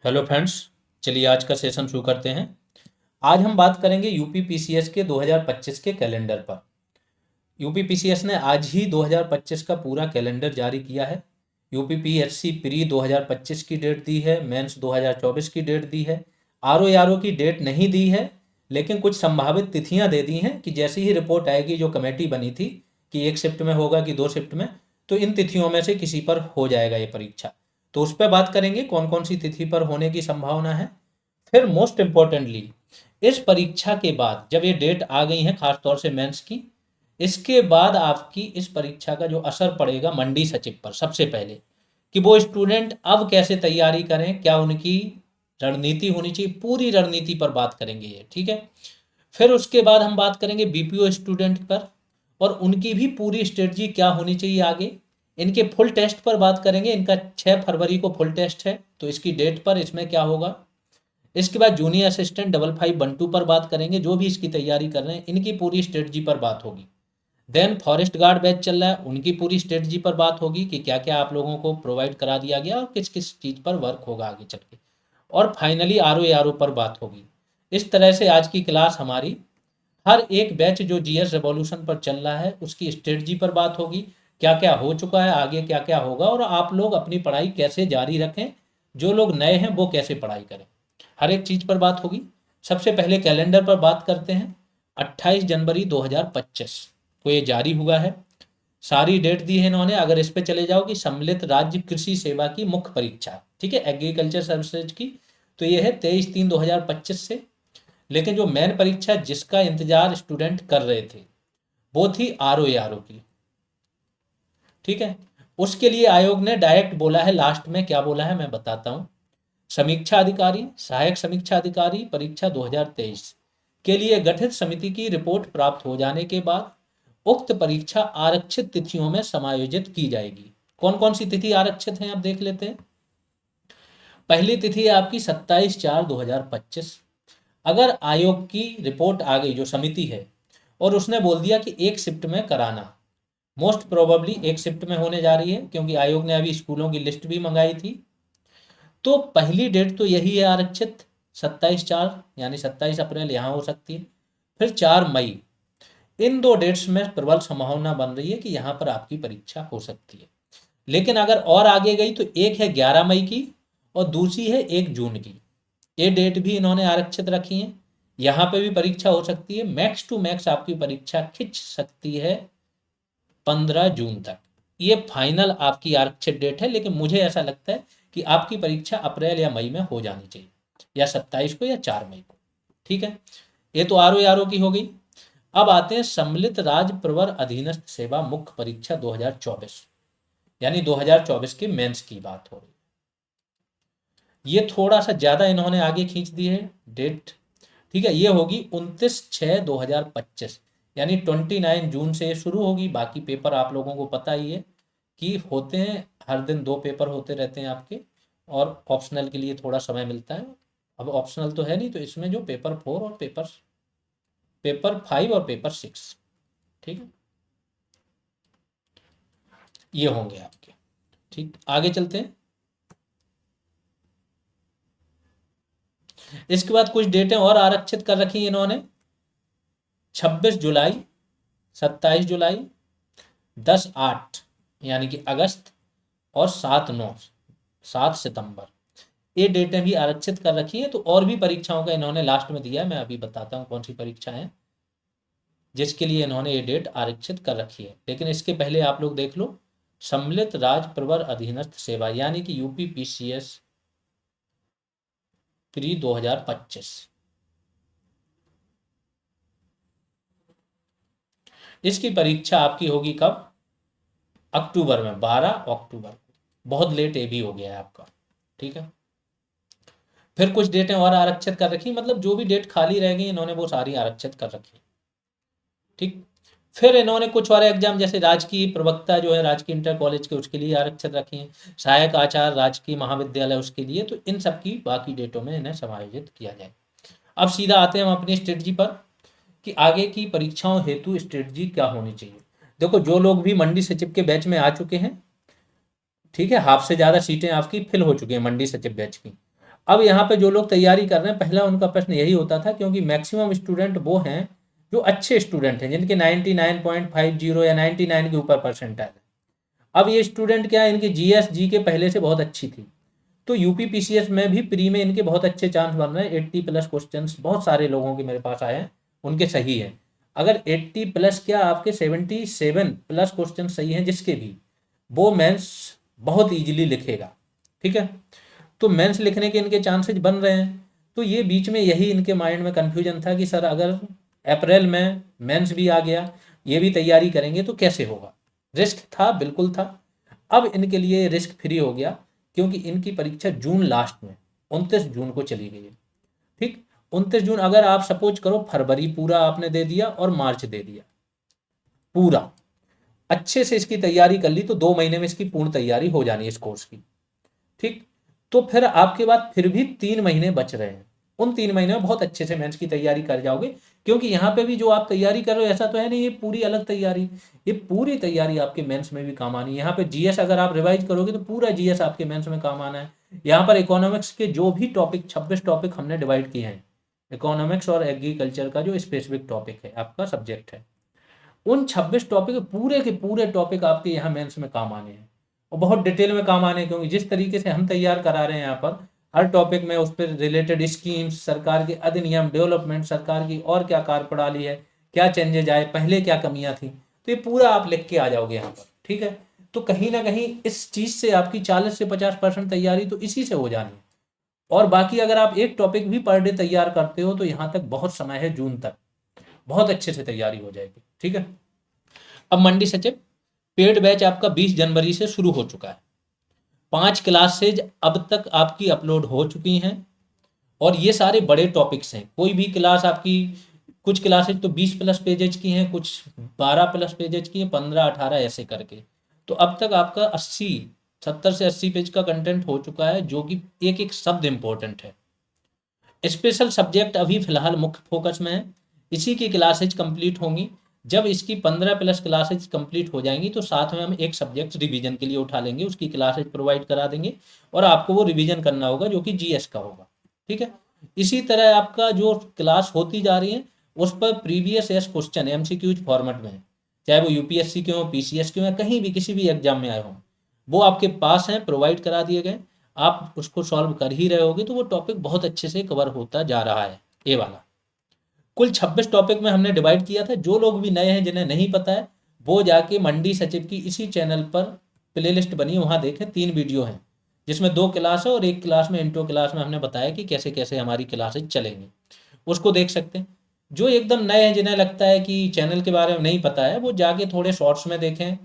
Hello friends. चलिए आज का सेशन शुरू करते हैं। आज हम बात करेंगे यूपी पीसीएस के 2025 के कैलेंडर पर। यूपी पीसीएस ने आज ही 2025 का पूरा कैलेंडर जारी किया है। यूपी पीएससी प्री 2025 की डेट दी है, मेंस 2024 की डेट दी है, आरओ की डेट नहीं दी है। लेकिन कुछ संभावित तिथियां दे दी हैं कि जैसी ही रिपोर्ट आएगी, जो कमेटी बनी थी कि एक शिफ्ट में होगा कि दो शिफ्ट में, तो इन तिथियों में से किसी पर हो जाएगा ये परीक्षा। तो उस पर बात करेंगे कौन कौन सी तिथि पर होने की संभावना है। फिर मोस्ट इम्पोर्टेंटली, इस परीक्षा के बाद जब ये डेट आ गई है, खासतौर से मेंस की, इसके बाद आपकी इस परीक्षा का जो असर पड़ेगा मंडी सचिव पर, सबसे पहले कि वो स्टूडेंट अब कैसे तैयारी करें, क्या उनकी रणनीति होनी चाहिए, पूरी रणनीति पर बात करेंगे ये, ठीक है। फिर उसके बाद हम बात करेंगे बीपीओ स्टूडेंट पर और उनकी भी पूरी स्ट्रेटजी क्या होनी चाहिए आगे। इनके फुल टेस्ट पर बात करेंगे, इनका 6 फरवरी को फुल टेस्ट है, तो इसकी डेट पर इसमें क्या होगा। इसके बाद जूनियर असिस्टेंट 5512 पर बात करेंगे, जो भी इसकी तैयारी कर रहे हैं इनकी पूरी स्ट्रेटजी पर बात होगी। देन फॉरेस्ट गार्ड बैच चल रहा है, उनकी पूरी स्ट्रेटजी पर बात होगी कि क्या क्या आप लोगों को प्रोवाइड करा दिया गया और किस किस चीज़ पर वर्क होगा आगे चल के। और फाइनली आरओ पर बात होगी। इस तरह से आज की क्लास हमारी हर एक बैच जो जीएस रेवोल्यूशन पर चल रहा है उसकी स्ट्रेटजी पर बात होगी, क्या क्या हो चुका है, आगे क्या क्या होगा और आप लोग अपनी पढ़ाई कैसे जारी रखें, जो लोग नए हैं वो कैसे पढ़ाई करें, हर एक चीज़ पर बात होगी। सबसे पहले कैलेंडर पर बात करते हैं। 28 जनवरी 2025 को ये जारी हुआ है। सारी डेट दी है इन्होंने। अगर इस पे चले जाओ कि सम्मिलित राज्य कृषि सेवा की मुख्य परीक्षा, ठीक है, एग्रीकल्चर सर्विसेज की, तो ये है 23/3/2025 से। लेकिन जो मेन परीक्षा जिसका इंतजार स्टूडेंट कर रहे थे वो थी आरओ की, ठीक है। उसके लिए आयोग ने डायरेक्ट बोला है, लास्ट में क्या बोला है मैं बताता हूँ। समीक्षा अधिकारी, सहायक समीक्षा अधिकारी परीक्षा 2023 के लिए गठित समिति की रिपोर्ट प्राप्त हो जाने के बाद उक्त परीक्षा आरक्षित तिथियों में समायोजित की जाएगी। कौन कौन सी तिथि आरक्षित हैं आप देख लेते हैं। पहली तिथि है आपकी 27/4/2025। अगर आयोग की रिपोर्ट आ गई, जो समिति है, और उसने बोल दिया कि एक शिफ्ट में कराना, मोस्ट प्रोबेबली एक शिफ्ट में होने जा रही है क्योंकि आयोग ने अभी स्कूलों की लिस्ट भी मंगाई थी, तो पहली डेट तो यही है आरक्षित, 27/4, यानी 27 अप्रैल यहाँ हो सकती है। फिर 4 मई, इन दो डेट्स में प्रबल संभावना बन रही है कि यहाँ पर आपकी परीक्षा हो सकती है। लेकिन अगर और आगे गई तो एक है 11 मई की और दूसरी है 1 जून की। ये डेट भी इन्होंने आरक्षित रखी है। यहाँ पे भी परीक्षा हो सकती है। मैक्स टू मैक्स आपकी परीक्षा खिंच सकती है 15 जून तक। ये फाइनल आपकी आरक्षित डेट है, लेकिन मुझे ऐसा लगता है कि आपकी परीक्षा अप्रैल या मई में हो जानी चाहिए, या 27 को या 4 मई को, ठीक है। ये तो आरओ की हो गई। अब आते हैं सम्मिलित राज्य प्रवर अधीनस्थ सेवा मुख्य परीक्षा 2024, यानी 2024 के मेंस की बात हो रही है। ये थोड़ा सा ज़्यादा इन्होंने आगे खींच दी है डेट, ठीक है। ये होगी 29/6/2025, यानी 29 जून से शुरू होगी। बाकी पेपर आप लोगों को पता ही है कि होते हैं, हर दिन 2 पेपर होते रहते हैं आपके, और ऑप्शनल के लिए थोड़ा समय मिलता है। अब ऑप्शनल तो है नहीं, तो इसमें जो पेपर 4 और पेपर 5 और पेपर 6, ठीक है, ये होंगे आपके। ठीक, आगे चलते हैं। इसके बाद कुछ डेटें और आरक्षित कर रखी हैं इन्होंने। 26 जुलाई, 27 जुलाई, 10/8 यानी कि अगस्त, और 7/9 7 सितंबर, ये डेटें भी आरक्षित कर रखी है। तो और भी परीक्षाओं का इन्होंने लास्ट में दिया है, मैं अभी बताता हूँ कौन सी परीक्षा है जिसके लिए इन्होंने ये डेट आरक्षित कर रखी है। लेकिन इसके पहले आप लोग देख लो, सम्मिलित राज्य प्रवर अधीनस्थ सेवा यानी कि यूपी पीसीएस प्री 2025, इसकी परीक्षा आपकी होगी कब, अक्टूबर में, 12 अक्टूबर को। बहुत लेट ये भी हो गया है आपका, ठीक है। फिर कुछ डेटें और आरक्षित कर रखी, मतलब जो भी डेट खाली रह गई इन्होंने वो सारी आरक्षित कर रखी, ठीक। फिर इन्होंने कुछ और एग्जाम, जैसे राजकीय प्रवक्ता जो है राजकीय इंटर कॉलेज के, उसके लिए आरक्षित रखी हैं। सहायक आचार्य राजकीय महाविद्यालय, उसके लिए। तो इन सब की बाकी डेटों में इन्हें समायोजित किया जाए। अब सीधा आते हैं हम अपनी स्ट्रेटजी पर कि आगे की परीक्षाओं हेतु स्ट्रेटजी क्या होनी चाहिए। देखो, जो लोग भी मंडी सचिव के बैच में आ चुके हैं, ठीक है, हाफ से ज़्यादा सीटें आपकी फिल हो चुकी हैं मंडी सचिव बैच की। अब यहाँ पे जो लोग तैयारी कर रहे हैं, पहला उनका प्रश्न यही होता था, क्योंकि मैक्सिमम स्टूडेंट वो हैं जो अच्छे स्टूडेंट हैं, जिनके 99.50 या 99 के ऊपर परसेंटाइल है। अब ये स्टूडेंट क्या है, इनकी जीएस जी के पहले से बहुत अच्छी थी, तो यूपी पीसीएस में भी प्री में इनके बहुत अच्छे चांस बन रहे हैं। 80+ क्वेश्चंस बहुत सारे लोगों के मेरे पास आए हैं, उनके सही है। अगर 80+ क्या, आपके 77+ क्वेश्चन सही हैं जिसके भी, वो मेंस बहुत इजीली लिखेगा। ठीक है, तो मेंस लिखने के इनके चांसेस बन रहे हैं। तो ये बीच में यही इनके माइंड में कन्फ्यूजन था कि सर अगर अप्रैल में मेंस भी आ गया, ये भी तैयारी करेंगे तो कैसे होगा। रिस्क था, बिल्कुल था। अब इनके लिए रिस्क फ्री हो गया, क्योंकि इनकी परीक्षा जून लास्ट में 29 जून को चली गई है। ठीक, 29 जून, अगर आप सपोज करो फरवरी पूरा आपने दे दिया और मार्च दे दिया पूरा, अच्छे से इसकी तैयारी कर ली, तो 2 महीने में इसकी पूर्ण तैयारी हो जानी है इस कोर्स की। ठीक, तो फिर आपके बाद फिर भी 3 महीने बच रहे हैं। उन 3 महीने में बहुत अच्छे से मेंस की तैयारी कर जाओगे, क्योंकि यहाँ पे भी जो आप तैयारी कर रहे हो, ऐसा तो है नहीं ये पूरी अलग तैयारी, ये पूरी तैयारी आपके मेंस में भी काम आनी है। यहाँ पे जीएस अगर आप रिवाइज करोगे तो पूरा जीएस आपके मेंस में काम आना है। यहाँ पर इकोनॉमिक्स के जो भी टॉपिक 26 टॉपिक हमने डिवाइड किए हैं, इकोनॉमिक्स और एग्रीकल्चर का जो स्पेसिफिक टॉपिक है, आपका सब्जेक्ट है, उन 26 टॉपिक पूरे के पूरे टॉपिक आपके यहाँ मेंस में काम आने हैं, और बहुत डिटेल में काम आने हैं। क्योंकि जिस तरीके से हम तैयार करा रहे हैं यहाँ पर, हर टॉपिक में उस पर रिलेटेड स्कीम्स, सरकार के अधिनियम, डेवलपमेंट, सरकार की और क्या कार्यप्रणाली है, क्या चेंजेज आए, पहले क्या कमियां थी, तो ये पूरा आप लिख के आ जाओगे यहाँ पर। ठीक है, तो कहीं ना कहीं इस चीज़ से आपकी 40 से 50% तैयारी तो इसी से हो जानी है। और बाकी अगर आप एक टॉपिक भी पर डे तैयार करते हो तो यहाँ तक बहुत समय है, जून तक बहुत अच्छे से तैयारी हो जाएगी। ठीक है, अब मंडी सचिव पेड बैच आपका 20 जनवरी से शुरू हो चुका है। 5 क्लासेज अब तक आपकी अपलोड हो चुकी हैं, और ये सारे बड़े टॉपिक्स हैं। कोई भी क्लास आपकी, कुछ क्लासेज तो 20+ पेजेज की हैं, कुछ 12+ पेजेज की हैं, 15-18 ऐसे करके। तो अब तक आपका 70 से 80 पेज का कंटेंट हो चुका है, जो कि एक एक शब्द इंपॉर्टेंट है। स्पेशल सब्जेक्ट अभी फिलहाल मुख्य फोकस में है, इसी की क्लासेज कंप्लीट होंगी। जब इसकी 15+ क्लासेज कंप्लीट हो जाएंगी तो साथ में हम एक सब्जेक्ट रिवीजन के लिए उठा लेंगे, उसकी क्लासेज प्रोवाइड करा देंगे, और आपको वो रिवीजन करना होगा जो कि जीएस का होगा। ठीक है, इसी तरह आपका जो क्लास होती जा रही है उस पर previous S question MCQs format में है, चाहे वो यूपीएससी के हो, पीसीएस के हो, या कहीं भी किसी भी एग्जाम में आए हों, वो आपके पास हैं, प्रोवाइड करा दिए गए। आप उसको सॉल्व कर ही रहे होगे तो वो टॉपिक बहुत अच्छे से कवर होता जा रहा है। ए वाला कुल 26 टॉपिक में हमने डिवाइड किया था। जो लोग भी नए हैं, जिन्हें नहीं पता है, वो जाके मंडी सचिव की इसी चैनल पर प्लेलिस्ट बनी है, वहाँ देखें। 3 वीडियो हैं, जिसमें 2 क्लास है, और एक क्लास में, इंट्रो क्लास में हमने बताया कि कैसे कैसे हमारी क्लासेज चलेंगी, उसको देख सकते हैं। जो एकदम नए हैं, जिन्हें लगता है कि चैनल के बारे में नहीं पता है, वो जाके थोड़े शॉर्ट्स में देखें,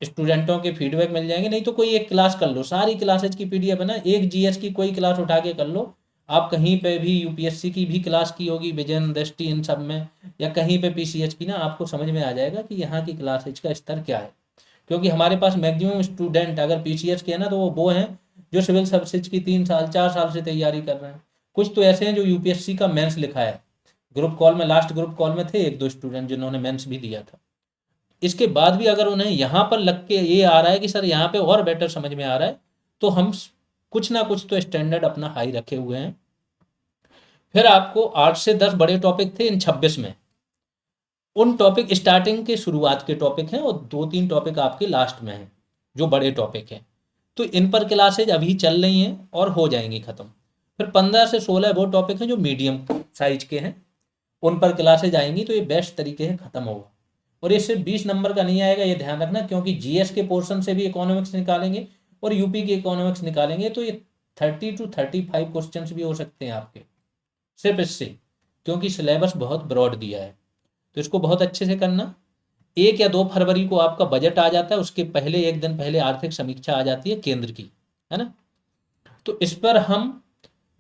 स्टूडेंटों के फीडबैक मिल जाएंगे। नहीं तो कोई एक क्लास कर लो, सारी क्लासेज की पीडीएफ है ना, एक जीएस की कोई क्लास उठा के कर लो। आप कहीं पे भी यूपीएससी की भी क्लास की होगी, विजन दृष्टि इन सब में, या कहीं पे पीसीएच की ना, आपको समझ में आ जाएगा कि यहाँ की क्लासेज का स्तर क्या है। क्योंकि हमारे पास मैक्सिमम स्टूडेंट अगर पीसीएच के है ना, तो वो हैं जो सिविल सर्विसेज की 3 साल 4 साल से तैयारी कर रहे हैं। कुछ तो ऐसे हैं जो यूपीएससी का मेंस लिखा है। ग्रुप कॉल में, लास्ट ग्रुप कॉल में थे 1-2 स्टूडेंट जिन्होंने मेंस भी दिया था। इसके बाद भी अगर उन्हें यहाँ पर लग के ये आ रहा है कि सर यहाँ पे और बेटर समझ में आ रहा है, तो हम कुछ ना कुछ तो स्टैंडर्ड अपना हाई रखे हुए हैं। फिर आपको 8 से 10 बड़े टॉपिक थे इन 26 में। उन टॉपिक स्टार्टिंग के शुरुआत के टॉपिक हैं, और 2-3 टॉपिक आपके लास्ट में हैं जो बड़े टॉपिक हैं। तो इन पर क्लासेज अभी चल रही हैं और हो जाएंगी ख़त्म। फिर 15 से 16 वो टॉपिक हैं जो मीडियम साइज के हैं, उन पर क्लासेज आएंगी, तो ये बेस्ट तरीके से ख़त्म होगा। और ये सिर्फ 20 नंबर का नहीं आएगा, ये ध्यान रखना, क्योंकि जीएस के पोर्शन से भी इकोनॉमिक्स निकालेंगे और यूपी के इकोनॉमिक्स निकालेंगे, तो ये 30 to 35 क्वेश्चन भी हो सकते हैं आपके सिर्फ इससे, क्योंकि सिलेबस बहुत ब्रॉड दिया है। तो इसको बहुत अच्छे से करना। 1 या 2 फरवरी को आपका बजट आ जाता है, उसके पहले 1 दिन पहले आर्थिक समीक्षा आ जाती है केंद्र की, है ना। तो इस पर हम,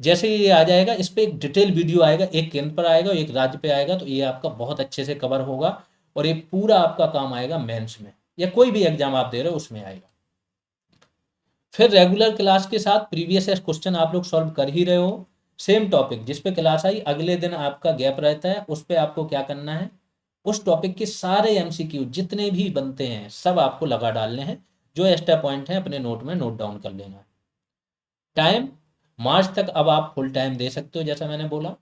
जैसे ये आ जाएगा, इस पर एक डिटेल वीडियो आएगा, एक केंद्र पर आएगा और एक राज्य पे आएगा, तो ये आपका बहुत अच्छे से कवर होगा, और ये पूरा आपका काम आएगा मेंस में, या कोई भी एग्जाम आप दे रहे हो उसमें आएगा। फिर रेगुलर क्लास के साथ प्रीवियस ईयर क्वेश्चन आप लोग सॉल्व कर ही रहे हो। सेम टॉपिक जिस पे क्लास आई, अगले दिन आपका गैप रहता है, उस पर आपको क्या करना है, उस टॉपिक के सारे एमसीक्यू जितने भी बनते हैं सब आपको लगा डालने हैं। जो एक्स्ट्रा पॉइंट है अपने नोट में नोट डाउन कर लेना है। टाइम मार्च तक अब आप फुल टाइम दे सकते हो जैसा मैंने बोला।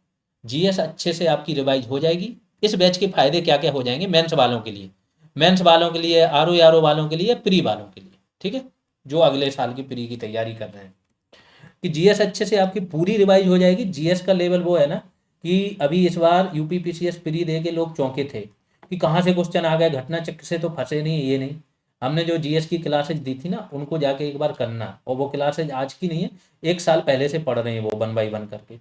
जीएस अच्छे से आपकी रिवाइज हो जाएगी। इस बैच के फायदे क्या क्या हो जाएंगे मेंस वालों के लिए, मेंस वालों के लिए, आरओ वालों के लिए, प्री वालों के लिए, ठीक है, जो अगले साल की प्री की तैयारी कर रहे हैं, कि जीएस अच्छे से आपकी पूरी रिवाइज हो जाएगी। जीएस का लेवल वो है ना कि अभी इस बार यूपी पीसीएस प्री दे के लोग चौंके थे कि कहाँ से क्वेश्चन आ गए, घटना चक्र से तो फंसे नहीं, ये नहीं। हमने जो जीएस की क्लासेज दी थी ना, उनको जाके एक बार करना, और वो क्लासेज आज की नहीं है, 1 साल पहले से पढ़ रहे हैं वो 1 बाई 1 करके।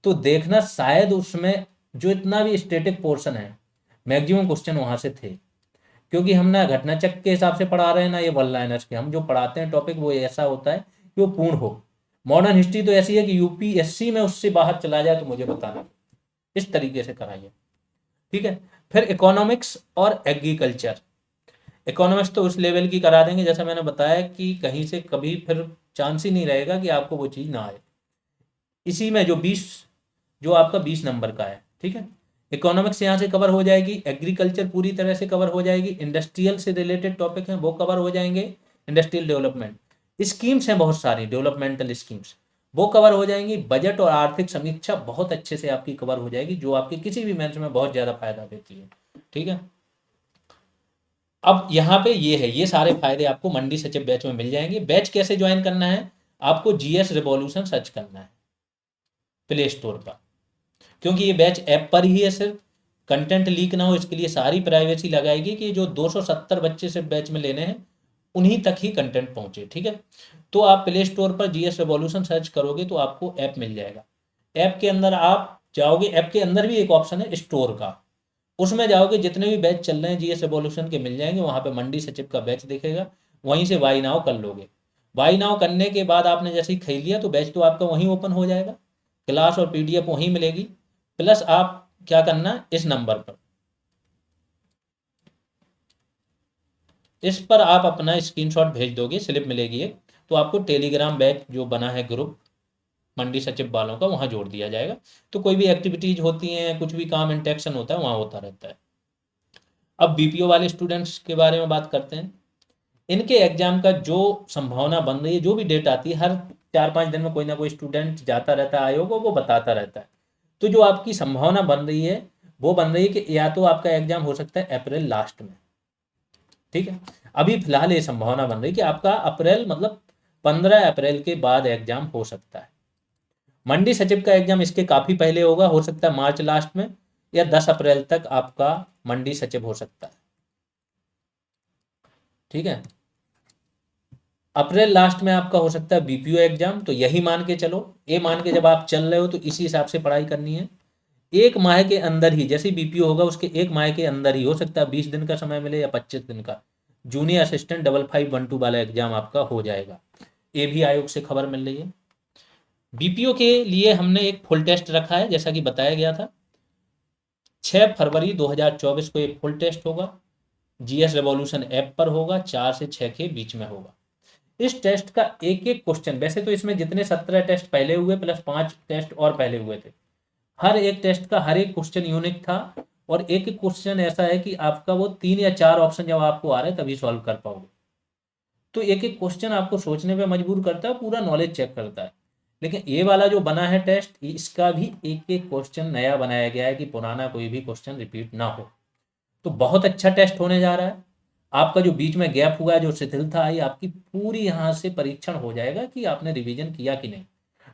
तो देखना शायद उसमें जो इतना भी स्टेटिक पोर्शन है, मैक्सिमम क्वेश्चन वहाँ से थे, क्योंकि हम ना घटना चक्र के हिसाब से पढ़ा रहे हैं ना ये वन लाइनर्स के। हम जो पढ़ाते हैं टॉपिक वो ऐसा होता है कि वो पूर्ण हो। मॉडर्न हिस्ट्री तो ऐसी है कि यूपीएससी में उससे बाहर चला जाए तो मुझे बताना, इस तरीके से कराइए, ठीक है। फिर इकोनॉमिक्स और एग्रीकल्चर, इकोनॉमिक्स तो उस लेवल की करा देंगे जैसा मैंने बताया कि कहीं से कभी फिर चांस ही नहीं रहेगा कि आपको वो चीज़ ना आए। इसी में जो 20, जो आपका 20 नंबर का है, ठीक है। इकोनॉमिक्स यहाँ से कवर हो जाएगी, एग्रीकल्चर पूरी तरह से कवर हो जाएगी, इंडस्ट्रियल से रिलेटेड टॉपिक हैं वो कवर हो जाएंगे, इंडस्ट्रियल डेवलपमेंट स्कीम्स हैं बहुत सारी, डेवलपमेंटल स्कीम्स वो कवर हो जाएंगी, बजट और आर्थिक समीक्षा बहुत अच्छे से आपकी कवर हो जाएगी, जो आपके किसी भी मेंस में बहुत ज़्यादा फायदा देती है, ठीक है। अब यहाँ पे ये है, ये सारे फायदे आपको मंडी सचिव बैच में मिल जाएंगे। बैच कैसे ज्वाइन करना है, आपको जीएस रिवॉल्यूशन सर्च करना है प्ले स्टोर पर, क्योंकि ये बैच ऐप पर ही है, सिर्फ कंटेंट लीक ना हो इसके लिए सारी प्राइवेसी लगाएगी कि जो 270 बच्चे सिर्फ बैच में लेने हैं उन्हीं तक ही कंटेंट पहुंचे, ठीक है। तो आप प्ले स्टोर पर जीएस रेवोल्यूशन सर्च करोगे तो आपको ऐप मिल जाएगा। ऐप के अंदर आप जाओगे, ऐप के अंदर भी एक ऑप्शन है स्टोर का, उसमें जाओगे, जितने भी बैच चल रहे हैं जीएस रेवोल्यूशन के मिल जाएंगे, वहाँ पे मंडी सचिव का बैच दिखेगा, वहीं से बाई नाउ कर लोगे। बाई नाउ करने के बाद आपने जैसे ही खरीद लिया तो बैच तो आपका वहीं ओपन हो जाएगा, क्लास और पीडीएफ वहीं मिलेगी। प्लस आप क्या करना, इस नंबर पर, इस पर आप अपना स्क्रीनशॉट भेज दोगे, स्लिप मिलेगी एक, तो आपको टेलीग्राम बैच जो बना है ग्रुप मंडी सचिव वालों का, वहाँ जोड़ दिया जाएगा। तो कोई भी एक्टिविटीज होती हैं, कुछ भी काम इंटेक्शन होता है वहाँ होता रहता है। अब बीपीओ वाले स्टूडेंट्स के बारे में बात करते हैं। इनके एग्जाम का जो संभावना बन रही है, जो भी डेट आती है, हर 4-5 दिन में कोई ना कोई स्टूडेंट जाता रहता है आयोग, वो बताता रहता है। तो जो आपकी संभावना बन रही है वो बन रही है कि या तो आपका एग्जाम हो सकता है अप्रैल लास्ट में, ठीक है। अभी फिलहाल ये संभावना बन रही है कि आपका अप्रैल मतलब 15 अप्रैल के बाद एग्जाम हो सकता है। मंडी सचिव का एग्जाम इसके काफ़ी पहले होगा, हो सकता है मार्च लास्ट में, या 10 अप्रैल तक आपका मंडी सचिव हो सकता है, ठीक है। अप्रैल लास्ट में आपका हो सकता है बीपीओ एग्जाम, तो यही मान के चलो, ये मान के जब आप चल रहे हो तो इसी हिसाब से पढ़ाई करनी है। 1 माह के अंदर ही, जैसे बीपीओ होगा उसके 1 माह के अंदर ही, हो सकता है 20 दिन का समय मिले या 25 दिन का, जूनियर असिस्टेंट 5512 वाला एग्जाम आपका हो जाएगा। ये भी आयोग से खबर मिल रही है। बीपीओ के लिए हमने एक फुल टेस्ट रखा है जैसा कि बताया गया था, 6 फरवरी 2024 को एक फुल टेस्ट होगा, जीएस रेवोल्यूशन ऐप पर होगा, 4 से 6 के बीच में होगा। इस टेस्ट का एक एक क्वेश्चन, वैसे तो इसमें जितने 17 टेस्ट पहले हुए प्लस 5 टेस्ट और पहले हुए थे, हर एक टेस्ट का हर एक क्वेश्चन यूनिक था, और एक एक क्वेश्चन ऐसा है कि आपका वो 3 या 4 ऑप्शन जब आपको आ रहे हैं तभी सॉल्व कर पाओगे। तो एक एक क्वेश्चन आपको सोचने पे मजबूर करता है, पूरा नॉलेज चेक करता है। लेकिन ये वाला जो बना है टेस्ट, इसका भी एक एक क्वेश्चन नया बनाया गया है कि पुराना कोई भी क्वेश्चन रिपीट ना हो। तो बहुत अच्छा टेस्ट होने जा रहा है। आपका जो बीच में गैप हुआ है, जो शिथिलता आई, आपकी पूरी यहाँ से परीक्षण हो जाएगा कि आपने रिवीजन किया कि नहीं।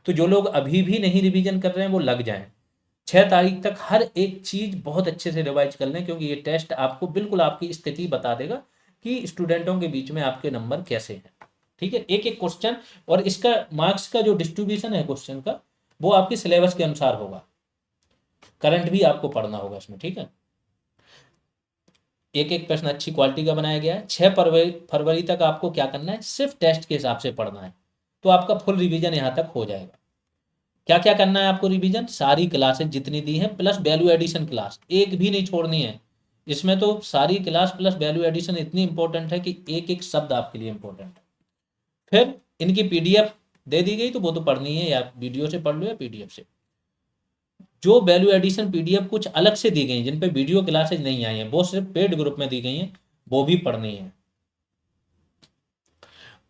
तो जो लोग अभी भी नहीं रिवीजन कर रहे हैं वो लग जाएं, 6 तारीख तक हर एक चीज़ बहुत अच्छे से रिवाइज कर लें, क्योंकि ये टेस्ट आपको बिल्कुल आपकी स्थिति बता देगा कि स्टूडेंटों के बीच में आपके नंबर कैसे हैं, ठीक है। एक एक क्वेश्चन, और इसका मार्क्स का जो डिस्ट्रीब्यूशन है क्वेश्चन का, वो आपके सिलेबस के अनुसार होगा, करंट भी आपको पढ़ना होगा इसमें, ठीक है। एक एक प्रश्न अच्छी क्वालिटी का बनाया गया है। 6 फरवरी तक आपको क्या करना है, सिर्फ टेस्ट के हिसाब से पढ़ना है, तो आपका फुल रिवीजन यहाँ तक हो जाएगा। क्या क्या करना है आपको रिवीजन, सारी क्लासेस जितनी दी हैं प्लस वैल्यू एडिशन क्लास एक भी नहीं छोड़नी है। इसमें तो सारी क्लास प्लस वैल्यू एडिशन इतनी इंपॉर्टेंट है कि एक एक शब्द आपके लिए इंपॉर्टेंट है। फिर इनकी पीडीएफ दे दी गई तो वो तो पढ़नी है, या वीडियो से पढ़ लो या पीडीएफ से। जो वैल्यू एडिशन पीडीएफ कुछ अलग से दी गई, जिन पे वीडियो क्लासेज नहीं आई हैं, वो सिर्फ पेड ग्रुप में दी गई हैं, वो भी पढ़नी है।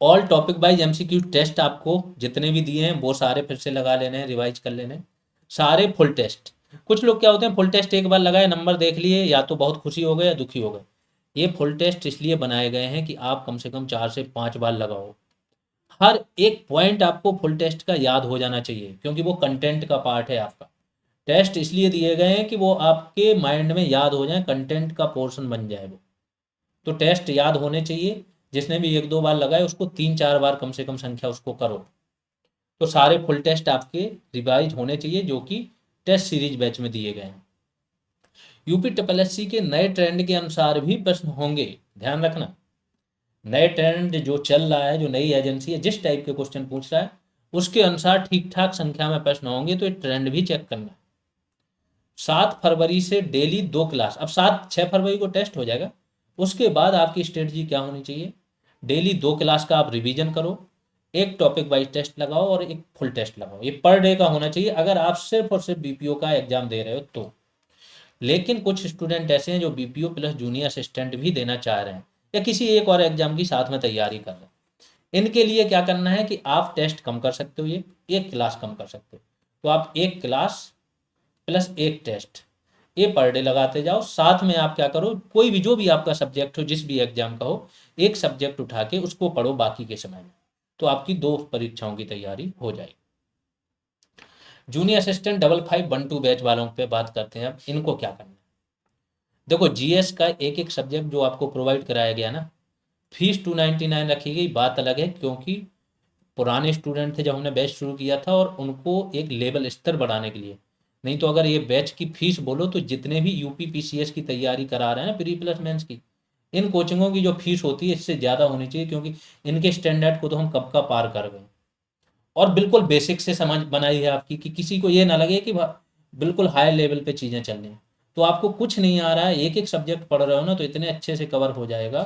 All topic wise MCQ test आपको जितने भी दिए हैं वो सारे फिर से लगा लेने हैं, रिवाइज कर लेने हैं, सारे फुल टेस्ट। कुछ लोग क्या होते हैं, फुल टेस्ट एक बार लगाए, नंबर देख लिए, या तो बहुत खुशी हो गए या दुखी हो गए। ये फुल टेस्ट इसलिए बनाए गए हैं कि आप कम से कम 4 से 5 बार लगाओ। हर एक पॉइंट आपको फुल टेस्ट का याद हो जाना चाहिए, क्योंकि वो कंटेंट का पार्ट है आपका। टेस्ट इसलिए दिए गए हैं कि वो आपके माइंड में याद हो जाए, कंटेंट का पोर्शन बन जाए वो। तो टेस्ट याद होने चाहिए। जिसने भी 1-2 बार लगाए उसको 3-4 बार कम से कम संख्या उसको करो। तो सारे फुल टेस्ट आपके रिवाइज होने चाहिए जो कि टेस्ट सीरीज बैच में दिए गए हैं। यूपी ट्रिपल एससी के नए ट्रेंड के अनुसार भी प्रश्न होंगे, ध्यान रखना। नए ट्रेंड जो चल रहा है, जो नई एजेंसी है जिस टाइप के क्वेश्चन पूछ रहा है उसके अनुसार ठीक ठाक संख्या में प्रश्न होंगे, तो ये ट्रेंड भी चेक करना। 7 फरवरी से डेली 2 क्लास, अब 6 फरवरी को टेस्ट हो जाएगा। उसके बाद आपकी स्ट्रेटजी क्या होनी चाहिए, डेली 2 क्लास का आप रिवीजन करो, एक टॉपिक वाइज टेस्ट लगाओ और एक फुल टेस्ट लगाओ। ये पर डे का होना चाहिए अगर आप सिर्फ और सिर्फ बीपीओ का एग्जाम दे रहे हो तो। लेकिन कुछ स्टूडेंट ऐसे हैं जो बीपीओ प्लस जूनियर असिस्टेंट भी देना चाह रहे हैं, या किसी एक और एग्जाम की साथ में तैयारी कर रहे हैं। इनके लिए क्या करना है कि आप टेस्ट कम कर सकते हो, ये एक क्लास कम कर सकते हो। तो आप 1 क्लास प्लस एक टेस्ट ये पर डे लगाते जाओ। साथ में आप क्या करो, कोई भी जो भी आपका सब्जेक्ट हो, जिस भी एग्जाम का हो, एक सब्जेक्ट उठा के उसको पढ़ो बाकी के समय में। तो आपकी 2 परीक्षाओं की तैयारी हो जाएगी। जूनियर असिस्टेंट 5512 बैच वालों पे बात करते हैं। अब इनको क्या करना है, देखो जीएस का एक एक सब्जेक्ट जो आपको प्रोवाइड कराया गया ना, फीस 299 रखी गई, बात अलग है क्योंकि पुराने स्टूडेंट थे जब हमने बैच शुरू किया था, और उनको एक लेवल स्तर बढ़ाने के लिए। नहीं तो अगर ये बैच की फीस बोलो तो जितने भी यूपी पीसीएस की तैयारी करा रहे हैं प्री प्लस मेंस की, इन कोचिंगों की जो फीस होती है इससे ज़्यादा होनी चाहिए, क्योंकि इनके स्टैंडर्ड को तो हम कब का पार कर गए। और बिल्कुल बेसिक से समझ बनाई है आपकी कि किसी को ये ना लगे कि बिल्कुल हाई लेवल पे चीज़ें चल रही हैं। तो आपको कुछ नहीं आ रहा है, एक एक सब्जेक्ट पढ़ रहे हो ना, तो इतने अच्छे से कवर हो जाएगा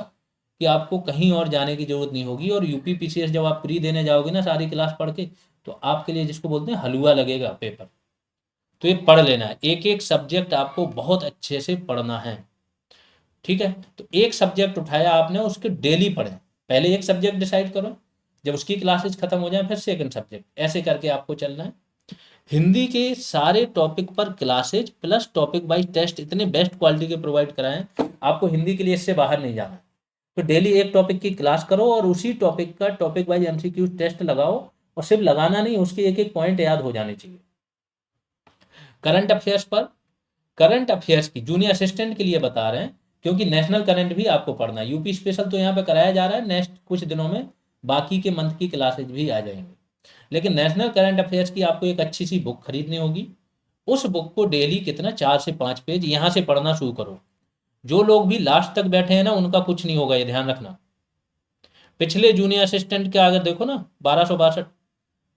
कि आपको कहीं और जाने की जरूरत नहीं होगी। और यूपी पीसीएस जब आप प्री देने जाओगे ना सारी क्लास पढ़ के, तो आपके लिए जिसको बोलते हैं हलवा लगेगा पेपर। तो ये पढ़ लेना है, एक एक सब्जेक्ट आपको बहुत अच्छे से पढ़ना है। ठीक है, तो एक सब्जेक्ट उठाया आपने, उसके डेली पढ़ें। पहले एक सब्जेक्ट डिसाइड करो, जब उसकी क्लासेज खत्म हो जाए फिर सेकंड सब्जेक्ट, ऐसे करके आपको चलना है। हिंदी के सारे टॉपिक पर classes plus topic wise test इतने बेस्ट क्वालिटी के प्रोवाइड कराएं, आपको हिंदी के लिए इससे बाहर नहीं जाना। तो डेली एक टॉपिक की क्लास करो और उसी टॉपिक का टॉपिक वाइज एमसीक्यू टेस्ट लगाओ। और सिर्फ लगाना नहीं, उसके एक एक पॉइंट याद हो जाने चाहिए। करंट अफेयर्स पर, करंट अफेयर्स की जूनियर असिस्टेंट के लिए बता रहे हैं, क्योंकि नेशनल करंट भी आपको पढ़ना है। यूपी स्पेशल तो यहाँ पे कराया जा रहा है, नेक्स्ट कुछ दिनों में बाकी के मंथ की क्लासेज भी आ जाएंगी। लेकिन नेशनल करंट अफेयर्स की आपको एक अच्छी सी बुक खरीदनी होगी। उस बुक को डेली कितना 4 से 5 पेज यहाँ से पढ़ना शुरू करो। जो लोग भी लास्ट तक बैठे हैं ना, उनका कुछ नहीं होगा, ये ध्यान रखना। पिछले जूनियर असिस्टेंट का अगर देखो ना, 1262,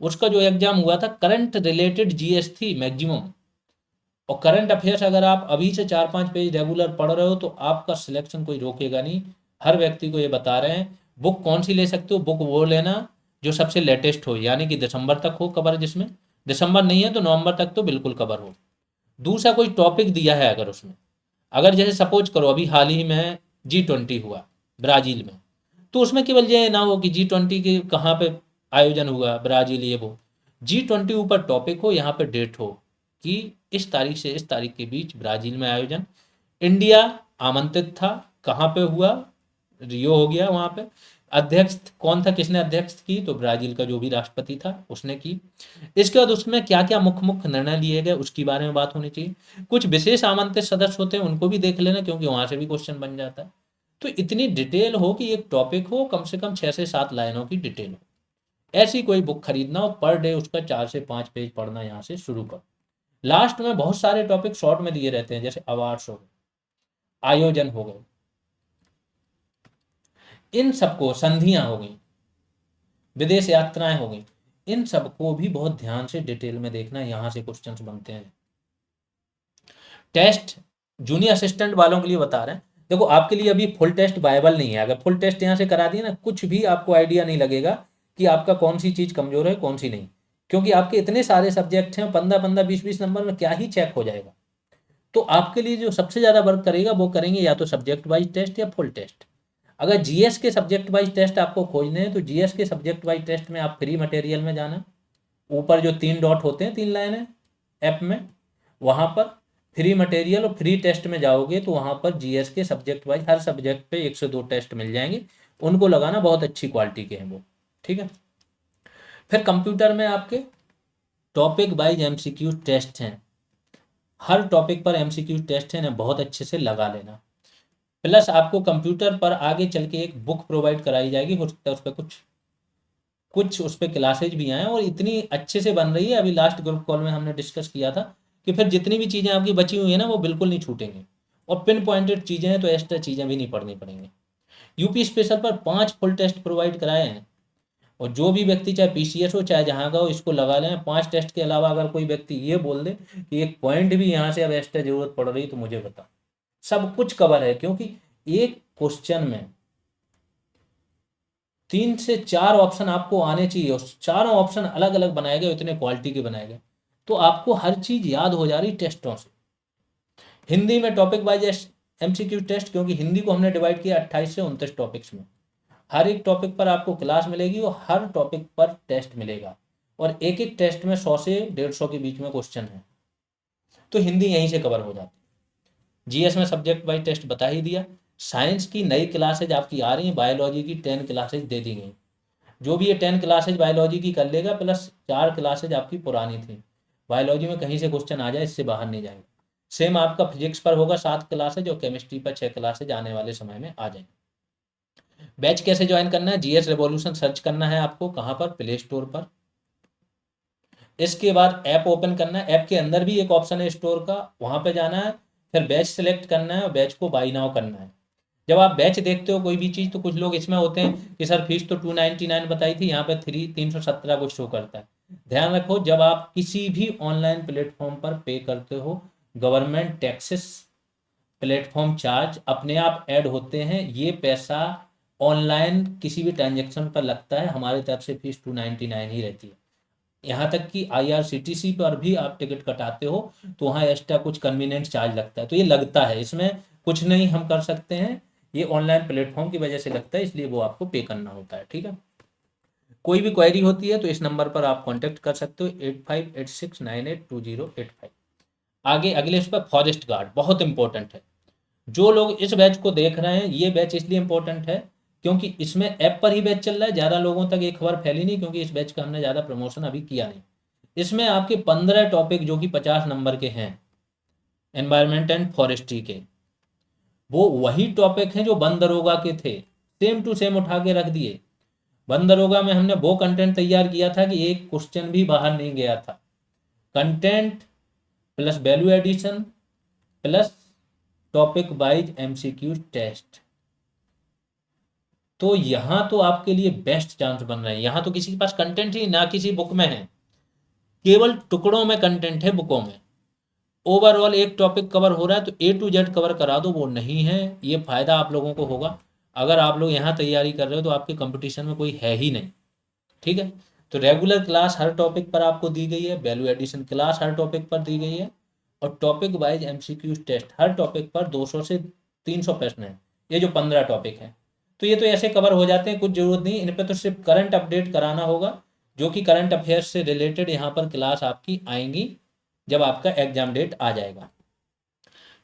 उसका जो एग्जाम हुआ था करंट रिलेटेड जीएस थी मैक्सिमम। और करंट अफेयर्स अगर आप अभी से 4-5 पेज रेगुलर पढ़ रहे हो तो आपका सिलेक्शन कोई रोकेगा नहीं। हर व्यक्ति को ये बता रहे हैं। बुक कौन सी ले सकते हो, बुक वो लेना जो सबसे लेटेस्ट हो, यानी कि दिसंबर तक हो कवर, जिसमें दिसंबर नहीं है तो नवंबर तक तो बिल्कुल कवर हो। दूसरा, कोई टॉपिक दिया है अगर उसमें, अगर जैसे सपोज करो अभी हाल ही में G20 हुआ ब्राज़ील में, तो उसमें केवल ये ना हो कि G20 के कहाँ पे आयोजन हुआ, ब्राज़ील, ये वो। G20 ऊपर टॉपिक हो, यहाँ पे डेट हो कि इस तारीख से इस तारीख के बीच ब्राज़ील में आयोजन, इंडिया आमंत्रित था, कहाँ पे हुआ, रियो हो गया, वहाँ पे अध्यक्ष कौन था, किसने अध्यक्ष की, तो ब्राज़ील का जो भी राष्ट्रपति था उसने की। इसके बाद उसमें क्या क्या मुख्य मुख्य निर्णय लिए गए उसकी बारे में बात होनी चाहिए। कुछ विशेष आमंत्रित सदस्य होते हैं, उनको भी देख लेना, क्योंकि वहाँ से भी क्वेश्चन बन जाता है। तो इतनी डिटेल हो कि एक टॉपिक हो, कम से कम 6 से 7 लाइनों की डिटेल हो। ऐसी कोई बुक खरीदना और पर डे उसका 4 से 5 पेज पढ़ना यहाँ से शुरू करो। लास्ट में बहुत सारे टॉपिक शॉर्ट में दिए रहते हैं, जैसे अवार्ड्स हो गए, आयोजन हो गए, इन सबको, संधियां हो गई, विदेश यात्राएं हो गई, इन सबको भी बहुत ध्यान से डिटेल में देखना, यहाँ से क्वेश्चंस बनते हैं। टेस्ट जूनियर असिस्टेंट वालों के लिए बता रहे हैं। देखो आपके लिए अभी फुल टेस्ट वायबल नहीं है। अगर फुल टेस्ट यहाँ से करा दिए ना, कुछ भी आपको आइडिया नहीं लगेगा कि आपका कौन सी चीज़ कमजोर है कौन सी नहीं, क्योंकि आपके इतने सारे सब्जेक्ट हैं, 15-15, 20-20 नंबर में क्या ही चेक हो जाएगा। तो आपके लिए जो सबसे ज़्यादा वर्क करेगा वो करेंगे या तो सब्जेक्ट वाइज टेस्ट या फुल टेस्ट। अगर जीएस के सब्जेक्ट वाइज टेस्ट आपको खोजने हैं तो जीएस के सब्जेक्ट वाइज टेस्ट में आप फ्री मटेरियल में जाना, ऊपर जो 3 डॉट होते हैं, 3 लाइनें ऐप में, वहाँ पर फ्री मटेरियल और फ्री टेस्ट में जाओगे तो वहाँ पर जीएस के सब्जेक्ट वाइज हर सब्जेक्ट पे 1 से 2 टेस्ट मिल जाएंगे, उनको लगाना, बहुत अच्छी क्वालिटी के हैं वो। ठीक है। फिर कंप्यूटर में आपके टॉपिक वाइज एमसीक्यू टेस्ट हैं, हर टॉपिक पर एमसीक्यू टेस्ट है ना, बहुत अच्छे से लगा लेना। प्लस आपको कंप्यूटर पर आगे चल के एक बुक प्रोवाइड कराई जाएगी, हो सकता है उस पर कुछ उस पर क्लासेज भी आए, और इतनी अच्छे से बन रही है, अभी लास्ट ग्रुप कॉल में हमने डिस्कस किया था कि फिर जितनी भी चीज़ें आपकी बची हुई है ना वो बिल्कुल नहीं छूटेंगी, और पिन पॉइंटेड चीज़ें हैं तो एक्स्ट्रा चीज़ें भी नहीं पढ़नी पड़ेंगी। यूपी स्पेशल पर 5 फुल टेस्ट प्रोवाइड कराए हैं, और जो भी व्यक्ति चाहे पीसीएस हो चाहे जहाँ का हो इसको लगा लें। 5 टेस्ट के अलावा अगर कोई व्यक्ति ये बोल दे कि एक पॉइंट भी यहाँ से अब एक्स्ट्रा जरूरत पड़ रही तो मुझे बता, सब कुछ कवर है, क्योंकि एक क्वेश्चन में 3 से 4 ऑप्शन आपको आने चाहिए, और चारों ऑप्शन अलग अलग बनाए गए, इतने क्वालिटी के बनाए गए, तो आपको हर चीज़ याद हो जा रही टेस्टों से। हिंदी में टॉपिक वाइज एमसीक्यू टेस्ट, क्योंकि हिंदी को हमने डिवाइड किया 28 से 29 टॉपिक्स में, हर एक टॉपिक पर आपको क्लास मिलेगी और हर टॉपिक पर टेस्ट मिलेगा, और एक एक टेस्ट में 100 से 150 के बीच में क्वेश्चन है, तो हिंदी यहीं से कवर हो जाती है। जीएस में सब्जेक्ट वाइज टेस्ट बता ही दिया। साइंस की नई क्लासेज आपकी आ रही हैं, बायोलॉजी की 10 क्लासेज दे दी गई, जो भी ये 10 क्लासेज बायोलॉजी की कर लेगा, प्लस 4 क्लासेज आपकी पुरानी थी, बायोलॉजी में कहीं से क्वेश्चन आ जाए इससे बाहर नहीं जाएगा। सेम आपका फिजिक्स पर होगा 7 क्लासेज, और केमिस्ट्री पर 6 क्लासेज आने वाले समय में आ जाएंगे। बैच कैसे ज्वाइन करना है? जीएस रेवोल्यूशन सर्च करना है आपको, कहाँ पर? प्ले स्टोर पर। इसके बाद ऐप ओपन करना है, ऐप के अंदर भी एक ऑप्शन है स्टोर का, वहाँ पे जाना है, फिर बैच सेलेक्ट करना है और बैच को बाई नाउ करना है। जब आप बैच देखते हो कोई भी चीज़, तो कुछ लोग इसमें होते हैं कि सर फीस तो 299 बताई थी, यहाँ पे 317 को शो करता है। ध्यान रखो, जब आप किसी भी ऑनलाइन प्लेटफॉर्म पर पे करते हो, गवर्नमेंट टैक्सेस, प्लेटफॉर्म चार्ज अपने आप ऐड होते हैं, ये पैसा ऑनलाइन किसी भी ट्रांजेक्शन पर लगता है, हमारी तरफ से फीस 299 ही रहती है। यहाँ तक कि आईआरसीटीसी पर भी आप टिकट कटाते हो तो वहाँ एक्स्ट्रा कुछ कन्वीनियंट चार्ज लगता है, तो ये लगता है, इसमें कुछ नहीं हम कर सकते हैं, ये ऑनलाइन प्लेटफॉर्म की वजह से लगता है, इसलिए वो आपको पे करना होता है। ठीक है। कोई भी क्वेरी होती है तो इस नंबर पर आप कांटेक्ट कर सकते हो, 8586982085। आगे अगले इस पर फॉरेस्ट गार्ड बहुत इंपॉर्टेंट है। जो लोग इस बैच को देख रहे हैं, ये बैच इसलिए इंपॉर्टेंट है क्योंकि इसमें ऐप पर ही बैच चल रहा है, ज़्यादा लोगों तक ये खबर फैली नहीं, क्योंकि इस बैच का हमने ज़्यादा प्रमोशन अभी किया नहीं। इसमें आपके 15 टॉपिक जो कि 50 नंबर के हैं एनवायरनमेंट एंड फॉरेस्ट्री के, वो वही टॉपिक हैं जो वन दरोगा के थे, सेम टू सेम उठा के रख दिए। वन दरोगा में हमने वो कंटेंट तैयार किया था कि एक क्वेश्चन भी बाहर नहीं गया था। Content plus value addition plus topic wise MCQ test, तो यहाँ तो आपके लिए बेस्ट चांस बन रहे हैं। यहाँ तो किसी के पास कंटेंट ही ना किसी बुक में है, केवल टुकड़ों में कंटेंट है बुकों में। ओवरऑल एक टॉपिक कवर हो रहा है तो ए टू जेड कवर करा दो, वो नहीं है। ये फायदा आप लोगों को होगा अगर आप लोग यहाँ तैयारी कर रहे हो तो आपके कंपटीशन में कोई है ही नहीं। ठीक है। तो रेगुलर क्लास हर टॉपिक पर आपको दी गई है, वैल्यू एडिशन क्लास हर टॉपिक पर दी गई है, और टॉपिक वाइज एमसीक्यू टेस्ट हर टॉपिक पर 200 से 300 प्रश्न है। ये जो 15 टॉपिक हैं तो ये तो ऐसे कवर हो जाते हैं, कुछ जरूरत नहीं, इन पर तो सिर्फ करंट अपडेट कराना होगा, जो कि करंट अफेयर्स से रिलेटेड यहाँ पर क्लास आपकी आएंगी जब आपका एग्जाम डेट आ जाएगा।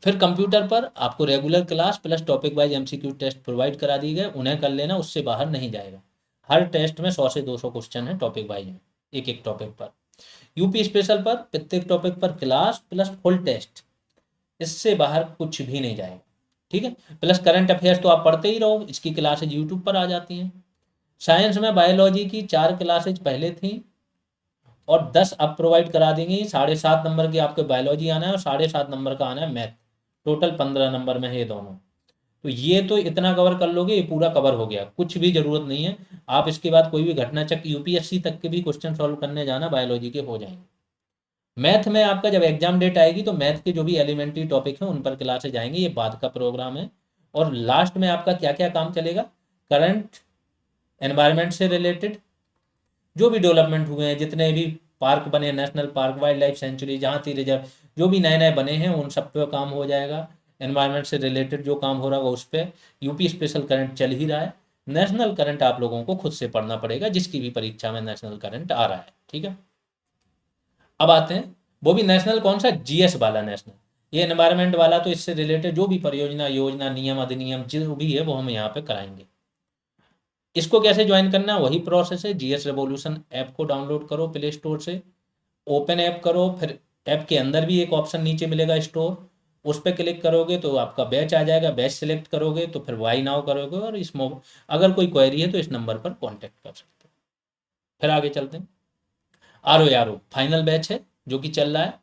फिर कंप्यूटर पर आपको regular class plus topic wise MCQ test provide करा दी गए, उन्हें कर लेना, उससे बाहर नहीं जाएगा। हर टेस्ट में 100 से 200 क्वेश्चन है टॉपिक वाइज में, एक एक टॉपिक पर। यूपी स्पेशल पर प्रत्येक टॉपिक पर क्लास प्लस फुल टेस्ट, इससे बाहर कुछ भी नहीं जाएगा। ठीक है। प्लस करंट अफेयर्स तो आप पढ़ते ही रहो, इसकी क्लासेज यूट्यूब पर आ जाती हैं। साइंस में बायोलॉजी की 4 क्लासेज पहले थी और 10 अब प्रोवाइड करा देंगी। 7.5 नंबर की आपके बायोलॉजी आना है और 7.5 नंबर का आना है मैथ, टोटल 15 नंबर में है ये दोनों। तो ये तो इतना कवर कर लोगे, ये पूरा कवर हो गया, कुछ भी जरूरत नहीं है। आप इसके बाद कोई भी घटना चक्र यूपीएससी तक के भी क्वेश्चन सॉल्व करने जाना, बायोलॉजी के हो जाएंगे। मैथ में आपका जब एग्जाम डेट आएगी तो मैथ के जो भी एलिमेंट्री टॉपिक हैं उन पर क्लासेज आएंगे, ये बाद का प्रोग्राम है। और लास्ट में आपका क्या क्या काम चलेगा? करंट एनवायरनमेंट से रिलेटेड जो भी डेवलपमेंट हुए हैं, जितने भी पार्क बने, national park, wild life sanctuary, जहाँ थी रिजर्व, जो भी नए नए बने हैं उन सब पे काम हो जाएगा। एनवायरनमेंट से रिलेटेड जो काम हो रहा होगा उस पर। यूपी स्पेशल करंट चल ही रहा है। नेशनल करंट आप लोगों को खुद से पढ़ना पड़ेगा, जिसकी भी परीक्षा में नेशनल करंट आ रहा है, ठीक है। अब आते हैं, वो भी नेशनल कौन सा, जीएस वाला नेशनल। ये एनवायरनमेंट वाला तो इससे रिलेटेड जो भी परियोजना, योजना, नियम, अधिनियम जो भी है वो हम यहाँ पे कराएंगे। इसको कैसे ज्वाइन करना है, वही प्रोसेस है। जीएस रेवोल्यूशन ऐप को डाउनलोड करो प्ले स्टोर से, ओपन ऐप करो, फिर ऐप के अंदर भी एक ऑप्शन नीचे मिलेगा स्टोर, उस पर क्लिक करोगे तो आपका बैच आ जाएगा। बैच सेलेक्ट करोगे तो फिर वाई नाउ करोगे, और इस अगर कोई क्वेरी है तो इस नंबर पर कॉन्टैक्ट कर सकते हो। फिर आगे चलते हैं। आर ओ फाइनल बैच है जो कि चल रहा है।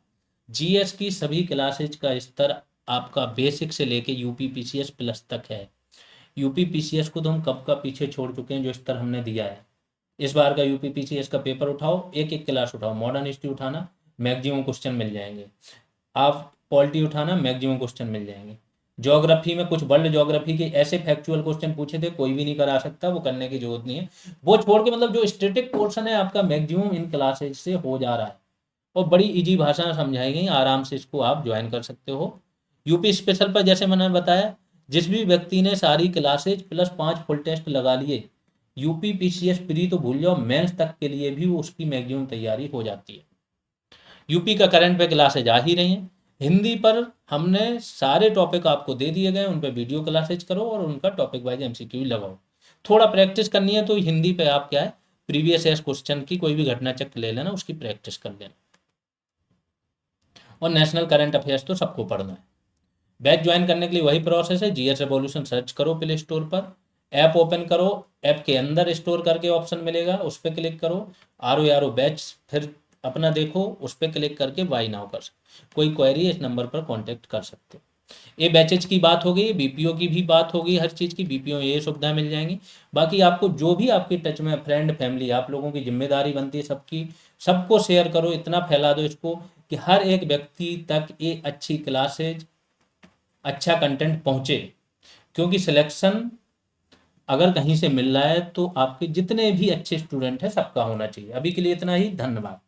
जीएस की सभी क्लासेज का स्तर आपका बेसिक से लेके यूपी पीसीएस प्लस तक है। यूपी पीसीएस को तो हम कब का पीछे छोड़ चुके हैं, जो स्तर हमने दिया है। इस बार का यूपी पीसीएस का पेपर उठाओ, एक एक क्लास उठाओ, मॉडर्न हिस्ट्री उठाना, मैक्सिमम क्वेश्चन मिल जाएंगे। आप पॉलिटी उठाना, मैक्सिमम क्वेश्चन मिल जाएंगे। ज्योग्राफी में कुछ वर्ल्ड ज्योग्राफी के ऐसे फैक्चुअल क्वेश्चन पूछे थे, कोई भी नहीं करा सकता, वो करने की जरूरत नहीं है। वो छोड़ के मतलब जो स्टैटिक पोर्शन है आपका मैक्सिमम इन क्लासेज से हो जा रहा है, और बड़ी इजी भाषा में समझाई गई, आराम से इसको आप ज्वाइन कर सकते हो। यूपी स्पेशल पर जैसे मैंने बताया, जिस भी व्यक्ति ने सारी क्लासेज प्लस 5 फुल टेस्ट लगा लिए, यूपी पीसीएस प्री तो भूल जाओ, मेंस तक के लिए भी उसकी मैक्सिमम तैयारी हो जाती है। यूपी का करंट पे क्लासेज आ ही रही हैं। हिंदी पर हमने सारे टॉपिक आपको दे दिए गए, उन पर वीडियो क्लासेज करो और उनका टॉपिक वाइज एमसीक्यू लगाओ। थोड़ा प्रैक्टिस करनी है तो हिंदी पे आप क्या है, प्रीवियस ईयर क्वेश्चन की कोई भी घटना चक्र ले लेना, उसकी प्रैक्टिस कर लेना। और नेशनल करंट अफेयर्स तो सबको पढ़ना है। बैच ज्वाइन करने के लिए वही प्रोसेस है। जीएस रेवोल्यूशन सर्च करो प्ले स्टोर पर, ऐप ओपन करो, ऐप के अंदर स्टोर करके ऑप्शन मिलेगा, उस पर क्लिक करो, आर ओ बैच, फिर अपना देखो, उस पर क्लिक करके बाई नाउ कर सकते। कोई क्वेरी इस नंबर पर कांटेक्ट कर सकते हो। ये बैचेज की बात हो गई, बीपीओ की भी बात होगी, हर चीज़ की बीपीओ ये सुविधा मिल जाएंगी। बाकी आपको जो भी आपके टच में फ्रेंड फैमिली, आप लोगों की जिम्मेदारी बनती है सबकी, सबको शेयर करो, इतना फैला दो इसको कि हर एक व्यक्ति तक ये अच्छी क्लासेज, अच्छा कंटेंट पहुंचे। क्योंकि सिलेक्शन अगर कहीं से मिल रहा है तो आपके जितने भी अच्छे स्टूडेंट हैं सबका होना चाहिए। अभी के लिए इतना ही, धन्यवाद।